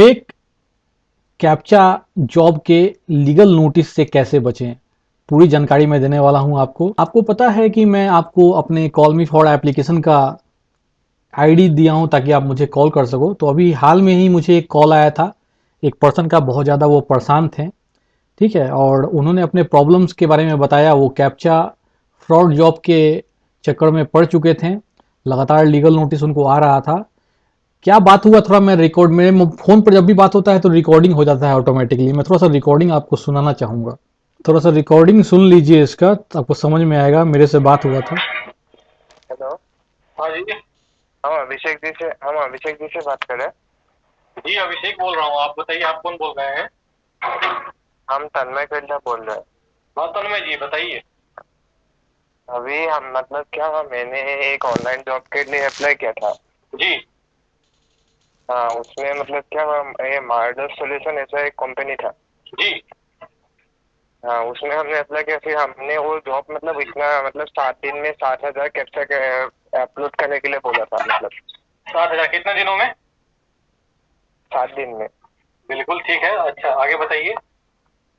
Fake captcha job के legal notice से कैसे बचें, पूरी जानकारी मैं देने वाला हूं आपको। आपको पता है कि मैं आपको अपने कॉल मी फॉर एप्लीकेशन का आईडी दिया हूं ताकि आप मुझे कॉल कर सको। तो अभी हाल में ही मुझे एक कॉल आया था, एक पर्सन का, बहुत ज़्यादा वो परेशान थे, ठीक है, और उन्होंने अपने प्रॉब्लम्स के बारे में बताया। वो कैप्चा फ्रॉड जॉब के चक्कर में पड़ चुके थे, लगातार लीगल नोटिस उनको आ रहा था। क्या बात हुआ, थोड़ा मैं रिकॉर्ड, मेरे फोन पर जब भी बात होता है तो रिकॉर्डिंग हो जाता है ऑटोमेटिकली। मैं थोड़ा सा रिकॉर्डिंग आपको सुनाना चाहूंगा, थोड़ा सा रिकॉर्डिंग सुन लीजिए इसका, तो आपको समझ में आएगा। मेरे से बात हुआ था। हेलो। हाँ जी। हम अभिषेक जी से बात कर रहे हैं। जी अभिषेक बोल रहा हूँ, आप बताइए आप कौन बोल रहे हैं? हम तन्मय बिरला बोल रहे हैं। हाँ तन्मय जी बताइए। अभी हम मतलब क्या हुआ, मैंने एक ऑनलाइन जॉब के लिए अप्लाई किया था। जी हाँ, उसमें मतलब क्या हुआ, ये मार्डर सॉल्यूशन ऐसा एक कंपनी था। जी। हाँ, उसमें हमने अप्लाई किया। फिर हमने वो जॉब मतलब इतना मतलब 7 दिन में 7,000 कैप्चा अपलोड करने के लिए बोला था। मतलब 7,000 कितने दिनों में? 7 दिन में। बिल्कुल ठीक है, अच्छा आगे बताइए।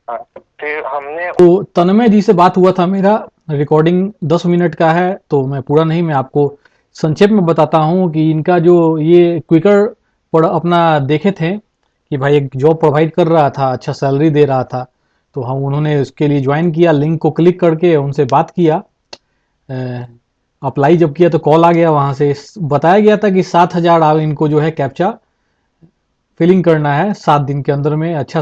हाँ, फिर हमने तो तन्मय जी से बात हुआ था मेरा। रिकॉर्डिंग 10 मिनट का है, तो मैं पूरा नहीं, मैं आपको संक्षेप में बताता हूँ कि इनका जो ये क्विकर पर अपना देखे थे कि भाई एक जॉब प्रोवाइड कर रहा था, अच्छा सैलरी दे रहा था, तो हम उन्होंने उसके लिए ज्वाइन किया, लिंक को क्लिक करके उनसे बात किया। अप्लाई जब किया तो कॉल आ गया, वहाँ से बताया गया था कि 7,000 आप इनको जो है कैप्चा फिलिंग करना है 7 दिन के अंदर में, अच्छा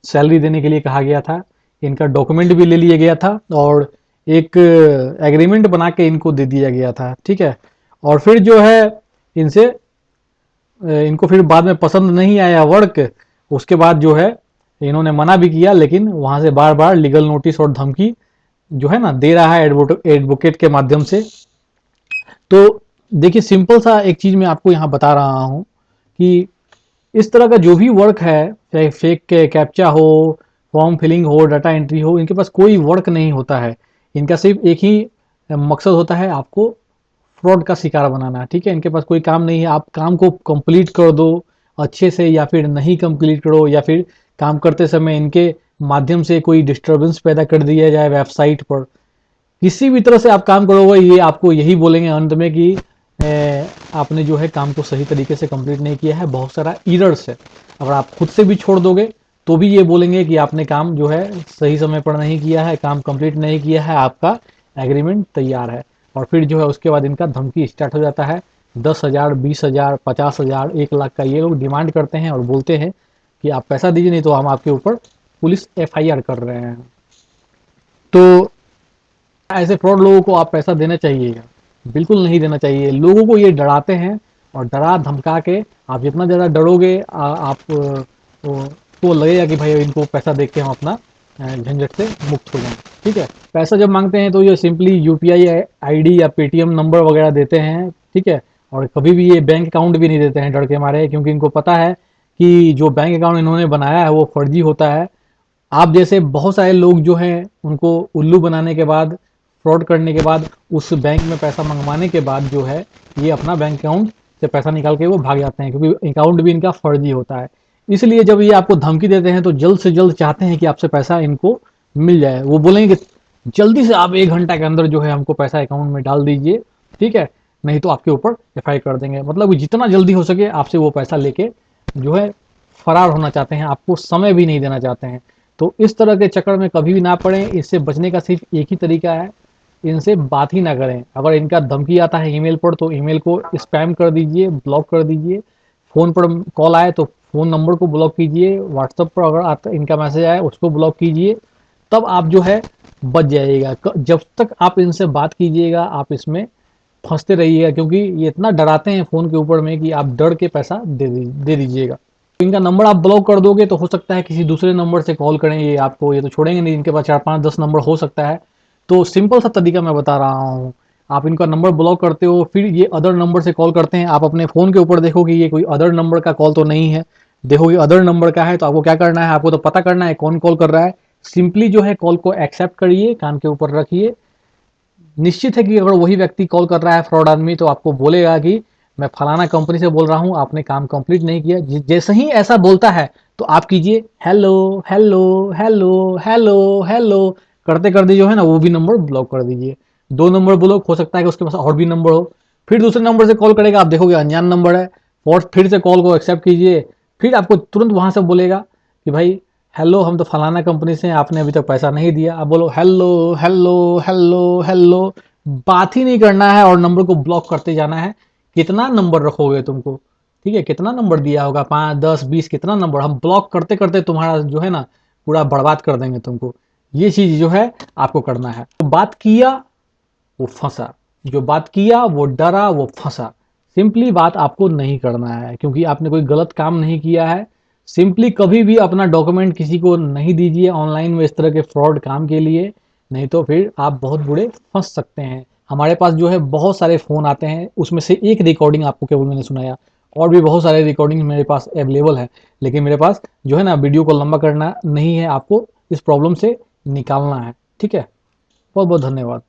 सैलरी देने के लिए कहा गया था। इनका डॉक्यूमेंट भी ले लिया गया था और एक एग्रीमेंट बना के इनको दे दिया गया था, ठीक है। और फिर जो है इनसे इनको फिर बाद में पसंद नहीं आया वर्क, उसके बाद जो है इन्होंने मना भी किया, लेकिन वहां से बार बार लीगल नोटिस और धमकी जो है ना दे रहा है एडवोकेट के माध्यम से। तो देखिए, सिंपल सा एक चीज मैं आपको यहाँ बता रहा हूँ कि इस तरह का जो भी वर्क है, चाहे फेक के कैप्चा हो, फॉर्म फिलिंग हो, डाटा एंट्री हो, इनके पास कोई वर्क नहीं होता है। इनका सिर्फ एक ही मकसद होता है, आपको फ्रॉड का शिकार बनाना, ठीक है। इनके पास कोई काम नहीं है, आप काम को कंप्लीट कर दो अच्छे से या फिर नहीं कंप्लीट करो, या फिर काम करते समय इनके माध्यम से कोई डिस्टरबेंस पैदा कर दिया जाए वेबसाइट पर, किसी भी तरह से आप काम करोगे, ये आपको यही बोलेंगे अंत में कि आपने जो है काम को सही तरीके से कंप्लीट नहीं किया है, बहुत सारा एरर्स है। अगर आप खुद से भी छोड़ दोगे तो भी ये बोलेंगे कि आपने काम जो है सही समय पर नहीं किया है, काम कंप्लीट नहीं किया है, आपका एग्रीमेंट तैयार है। और फिर जो है उसके बाद इनका धमकी स्टार्ट हो जाता है। 10,000, 20,000, 50,000, 1 लाख का ये लोग डिमांड करते हैं और बोलते हैं कि आप पैसा दीजिए, नहीं तो हम आपके ऊपर पुलिस एफआईआर कर रहे हैं। तो ऐसे फ्रॉड लोगों को आप पैसा देना चाहिएगा, बिल्कुल नहीं देना चाहिए। लोगों को ये डराते हैं और डरा धमका के आप जितना ज़्यादा डरोगे आप तो लगेगा कि भाई इनको पैसा दे के हम अपना झंझट से मुक्त हो जाएं, ठीक है। पैसा जब मांगते हैं तो ये सिंपली यूपीआई आईडी या पेटीएम नंबर वगैरह देते हैं, ठीक है। और कभी भी ये बैंक अकाउंट भी नहीं देते हैं डर के मारे, क्योंकि इनको पता है कि जो बैंक अकाउंट इन्होंने बनाया है वो फर्जी होता है। आप जैसे बहुत सारे लोग जो हैं उनको उल्लू बनाने के बाद, फ्रॉड करने के बाद, उस बैंक में पैसा मंगवाने के बाद जो है ये अपना बैंक अकाउंट से पैसा निकाल के वो भाग जाते हैं, क्योंकि अकाउंट भी इनका फर्जी होता है। इसलिए जब ये आपको धमकी देते हैं तो जल्द से जल्द चाहते हैं कि आपसे पैसा इनको मिल जाए। वो बोलेंगे कि जल्दी से आप 1 घंटा के अंदर जो है हमको पैसा अकाउंट में डाल दीजिए, ठीक है, नहीं तो आपके ऊपर एफआईआर कर देंगे। मतलब जितना जल्दी हो सके आपसे वो पैसा लेके जो है फरार होना चाहते हैं, आपको समय भी नहीं देना चाहते हैं। तो इस तरह के चक्कर में कभी भी ना पड़े। इससे बचने का सिर्फ एक ही तरीका है, इनसे बात ही ना करें। अगर इनका धमकी आता है ईमेल पर तो ईमेल को स्पैम कर दीजिए, ब्लॉक कर दीजिए। फ़ोन पर कॉल आए तो फ़ोन नंबर को ब्लॉक कीजिए। व्हाट्सएप पर अगर आता इनका मैसेज आए उसको ब्लॉक कीजिए। तब आप जो है बच जाइएगा। जब तक आप इनसे बात कीजिएगा आप इसमें फंसते रहिएगा, क्योंकि ये इतना डराते हैं फ़ोन के ऊपर में कि आप डर के पैसा दे दीजिएगा। इनका नंबर आप ब्लॉक कर दोगे तो हो सकता है किसी दूसरे नंबर से कॉल करें ये आपको, ये तो छोड़ेंगे नहीं, इनके पास 4, 5, 10 नंबर हो सकता है। तो सिंपल सा तरीका मैं बता रहा हूँ, आप इनका नंबर ब्लॉक करते हो, फिर ये अदर नंबर से कॉल करते हैं। आप अपने फ़ोन के ऊपर देखो कि ये कोई अदर नंबर का कॉल तो नहीं है। देखो ये अदर नंबर का है तो आपको क्या करना है, आपको तो पता करना है कौन कॉल कर रहा है। सिंपली जो है कॉल को एक्सेप्ट करिए, कान के ऊपर रखिए। निश्चित है कि अगर वही व्यक्ति कॉल कर रहा है फ्रॉड आदमी, तो आपको बोलेगा कि मैं फलाना कंपनी से बोल रहा हूँ, आपने काम कंप्लीट नहीं किया। जैसे ही ऐसा बोलता है तो आप कीजिए hello hello hello hello hello, करते करते जो है ना वो भी नंबर ब्लॉक कर दीजिए। 2 नंबर ब्लॉक, हो सकता है कि उसके पास और भी नंबर हो। फिर दूसरे नंबर से कॉल करेगा, आप देखोगे अनजान नंबर है, और फिर से कॉल को एक्सेप्ट कीजिए। फिर आपको तुरंत वहां से बोलेगा कि भाई हेलो, हम तो फलाना कंपनी से हैं, आपने अभी तक पैसा नहीं दिया। आप बोलो हेलो हेलो हेलो हेलो, बात ही नहीं करना है और नंबर को ब्लॉक करते जाना है। कितना नंबर रखोगे तुमको, ठीक है, कितना नंबर दिया होगा, 5 10 20, कितना नंबर, हम ब्लॉक करते करते तुम्हारा जो है ना पूरा बर्बाद कर देंगे तुमको। ये चीज जो है आपको करना है। तो बात किया वो फंसा, जो बात किया वो डरा वो फंसा। सिंपली बात आपको नहीं करना है, क्योंकि आपने कोई गलत काम नहीं किया है। सिंपली कभी भी अपना डॉक्यूमेंट किसी को नहीं दीजिए ऑनलाइन में इस तरह के फ्रॉड काम के लिए, नहीं तो फिर आप बहुत बुरे फंस सकते हैं। हमारे पास जो है बहुत सारे फ़ोन आते हैं, उसमें से एक रिकॉर्डिंग आपको केवल मैंने सुनाया, और भी बहुत सारे रिकॉर्डिंग मेरे पास अवेलेबल है। लेकिन मेरे पास जो है ना वीडियो को लंबा करना नहीं है, आपको इस प्रॉब्लम से निकालना है। ठीक है, बहुत बहुत धन्यवाद।